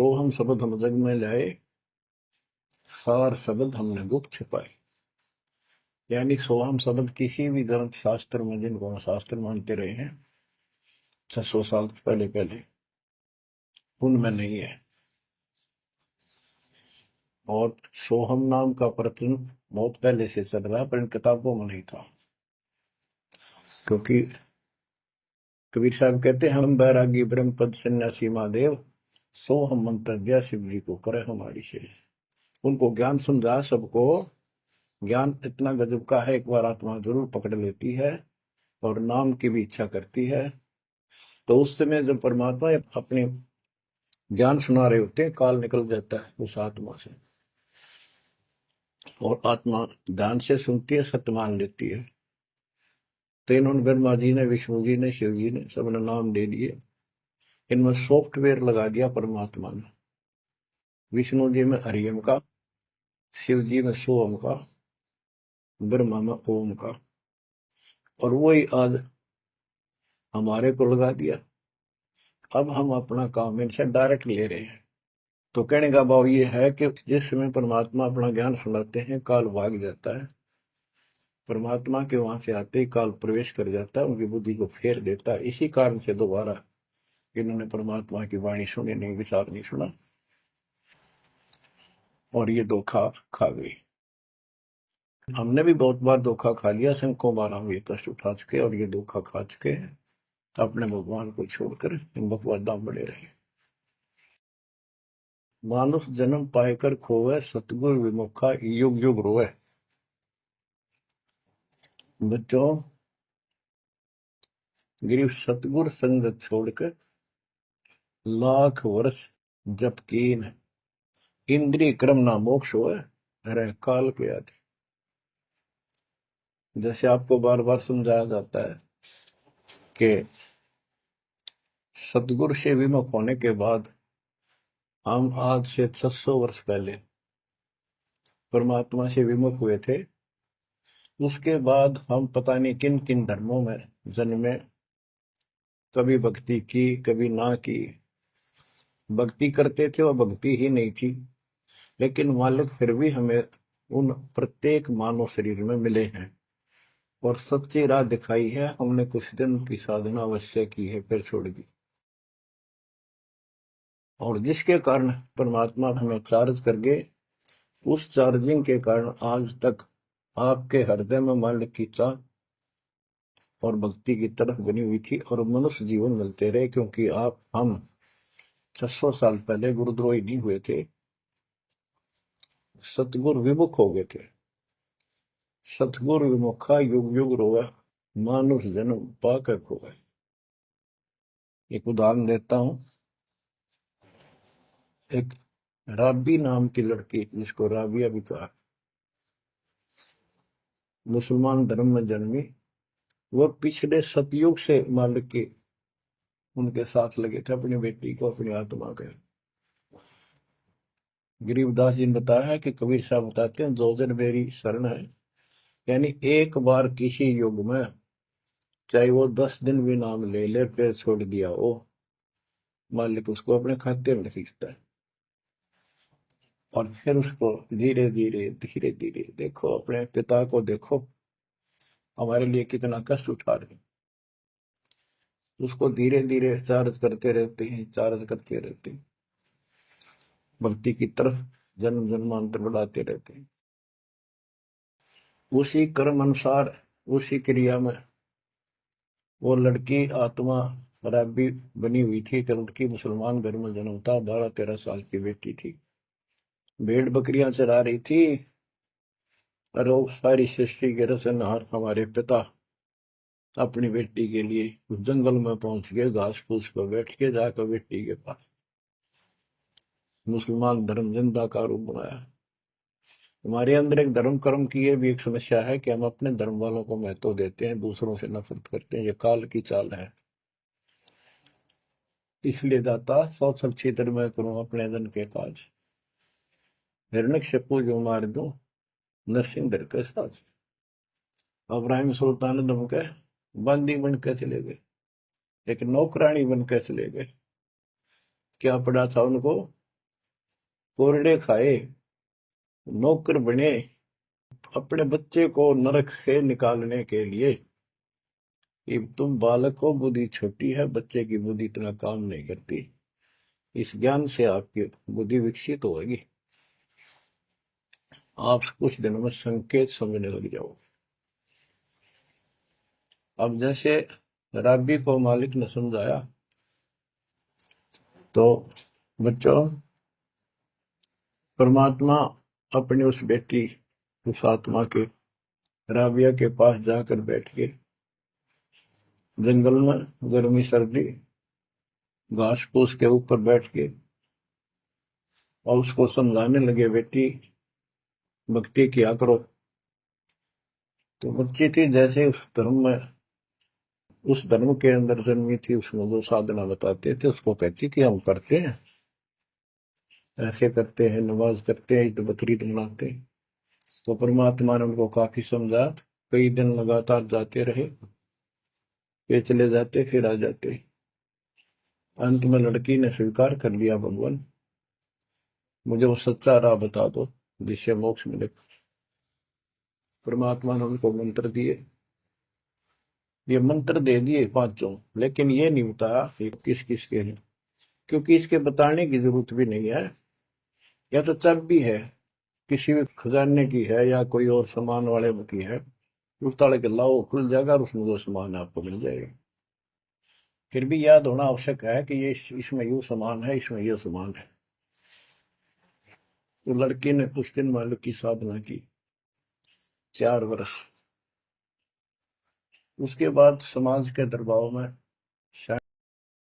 तो हम शब्द हम जग में लाए, सार शब्द हमने गुप्त छिपाए। यानी सोहम शब्द किसी भी ग्रंथ शास्त्र में, जिनको हम शास्त्र मानते रहे हैं 600 साल पहले पहले, उनमें नहीं है। और सोहम नाम का प्रचलन बहुत पहले से चल रहा है, पर इन किताबों में नहीं था। क्योंकि कबीर साहब कहते हैं, हम बैरागी ब्रह्म पद सन्यासी महादेव, सो हम मंत्र दिया शिव जी को करे हमारी से। उनको ज्ञान समझा सबको। ज्ञान इतना गजब का है, एक बार आत्मा जरूर पकड़ लेती है और नाम की भी इच्छा करती है। तो उस समय जब परमात्मा अपने ज्ञान सुना रहे होते हैं, काल निकल जाता है उस आत्मा से, और आत्मा ध्यान से सुनती है, सत्य मान लेती है। तो इन्होंने ब्रह्मा जी ने, विष्णु जी ने, शिव जी ने सबने नाम दे दिए। इनमें सॉफ्टवेयर लगा दिया परमात्मा ने। विष्णु जी में हरियम का, शिव जी में सोम का, ब्रह्मा में ओम का, और वही आज हमारे को लगा दिया। अब हम अपना काम इनसे डायरेक्ट ले रहे हैं। तो कहने का भाव ये है कि जिस समय परमात्मा अपना ज्ञान सुनाते हैं, काल भाग जाता है। परमात्मा के वहां से आते ही काल प्रवेश कर जाता है, उनकी बुद्धि को फेर देता है। इसी कारण से दोबारा इन्होंने परमात्मा की वाणी सुनी नहीं, विचार नहीं सुना, और ये धोखा खा गई। हमने भी बहुत बार धोखा खा लिया, सैकड़ों बार हम ये कष्ट उठा चुके और ये धोखा खा चुके हैं। अपने भगवान को छोड़कर इन बकवादा में बड़े रहे। मानुष जन्म पाएकर खोवे, सतगुर विमुखा युग युग रोए। बच्चों, गिरीश सतगुर संगत छोड़कर लाख वर्ष जप कीन, इंद्रिय क्रम ना मोक्ष होए, रह काल को याद। जैसे आपको बार बार समझाया जाता है कि सतगुरु से विमुख होने के बाद हम आज से 600 वर्ष पहले परमात्मा से विमुख हुए थे। उसके बाद हम पता नहीं किन किन धर्मों में जन्मे, कभी भक्ति की कभी ना की। भक्ति करते थे और भक्ति ही नहीं थी, लेकिन मालिक फिर भी हमें उन प्रत्येक मानव शरीर में मिले हैं और सच्ची राह दिखाई है। हमने कुछ दिन की साधना अवश्य की है, फिर छोड़ दी, और जिसके कारण परमात्मा हमें चार्ज कर गए। उस चार्जिंग के कारण आज तक आपके हृदय में मालिक की चाह और भक्ति की तरफ बनी हुई थी, और मनुष्य जीवन मिलते रहे। क्योंकि हम 600 साल पहले गुरुद्रोही नहीं हुए थे, सतगुर विमुख हो गए थे। सतगुर विमुखा युग युग रोवे, मानुष जन्म पाकर खोए। एक उदाहरण देता हूं। एक राबी नाम की लड़की, जिसको राबिया भी कहा, मुसलमान धर्म में जन्मी। वह पिछले सतयुग से मालिक के उनके साथ लगे थे, अपनी बेटी को, अपनी आत्मा के। गरीबदास जी ने बताया है कि कबीर साहब बताते हैं, 2 दिन मेरी शरण है। यानी एक बार किसी युग में चाहे वो 10 दिन भी नाम ले ले, फिर छोड़ दिया हो, मालिक उसको अपने खाते में खींचता है। और फिर उसको धीरे धीरे धीरे धीरे, देखो अपने पिता को, देखो हमारे लिए कितना कष्ट उठा रहे हैं। उसको धीरे धीरे चार्ज करते रहते हैं, चार्ज करते रहते हैं, भक्ति की तरफ जन्म जन्मांतर बढ़ाते रहते हैं। उसी कर्म अनुसार, उसी क्रिया में वो लड़की आत्मा रब्बी बनी हुई थी। कि लड़की मुसलमान घर में जन्म था, 12-13 साल की बेटी थी, भेड़ बकरियां चरा रही थी। और वो सारी सृष्टि के रचनहार हमारे पिता अपनी बेटी के लिए उस जंगल में पहुंच गए, घास फूस पर बैठ के जाकर बेटी के पास मुसलमान धर्म जिंदा का रूप बनाया। हमारे अंदर एक धर्म कर्म की ये भी एक समस्या है कि हम अपने धर्म वालों को महत्व देते हैं, दूसरों से नफरत करते हैं। ये काल की चाल है। इसलिए दाता सौ सब क्षेत्र में करूं अपने धन के काज, हिरण्यकशिपु जो मार दूं, नरसिंह के साथ। इब्राहिम सुल्तान दम के बंदी बन के चले गए, एक नौकरानी बन के चले गए। क्या पड़ा था उनको? कोरड़े खाए, नौकर बने अपने बच्चे को नरक से निकालने के लिए कि तुम बालक को बुद्धि छोटी है, बच्चे की बुद्धि इतना काम नहीं करती, इस ज्ञान से आपकी बुद्धि विकसित होगी, आप कुछ दिनों में संकेत समझने लग जाओ। अब जैसे राबी को मालिक ने समझाया, तो बच्चों परमात्मा अपनी उस बेटी, उस आत्मा के राबिया के पास जाकर बैठ के जंगल में गर्मी सर्दी घास फूस के ऊपर बैठ के और उसको समझाने लगे, बेटी भक्ति किया करो। तो बच्ची थी, जैसे उस धर्म के अंदर जन्मी थी, उसमें जो साधना बताते थे उसको कहती थी हम करते हैं, ऐसे करते हैं, नमाज करते हैं, ईद बकरीद मनाते हैं। तो परमात्मा ने उनको काफी समझा, कई दिन लगातार जाते रहे, ये चले जाते फिर आ जाते। अंत में लड़की ने स्वीकार कर लिया, भगवान मुझे वो सच्चा राह बता दो जिससे मोक्ष मिले। परमात्मा ने उनको मंत्र दिए, ये मंत्र दे दिए पांचों, लेकिन ये नहीं बताया ये किस किस के हैं, क्योंकि इसके बताने की जरूरत भी नहीं है। या तो चाबी है, किसी भी खजाने की है या कोई और सामान वाले की है, उस ताले के लाओ, खुल जाएगा और उसमें जो सामान है आपको मिल जाएगा। फिर भी याद होना आवश्यक है कि ये इसमें यूं सामान है, इसमें ये सामान है। तो लड़की ने कुछ दिन मालिक की साधना की, 4 वर्ष। उसके बाद समाज के दबाव में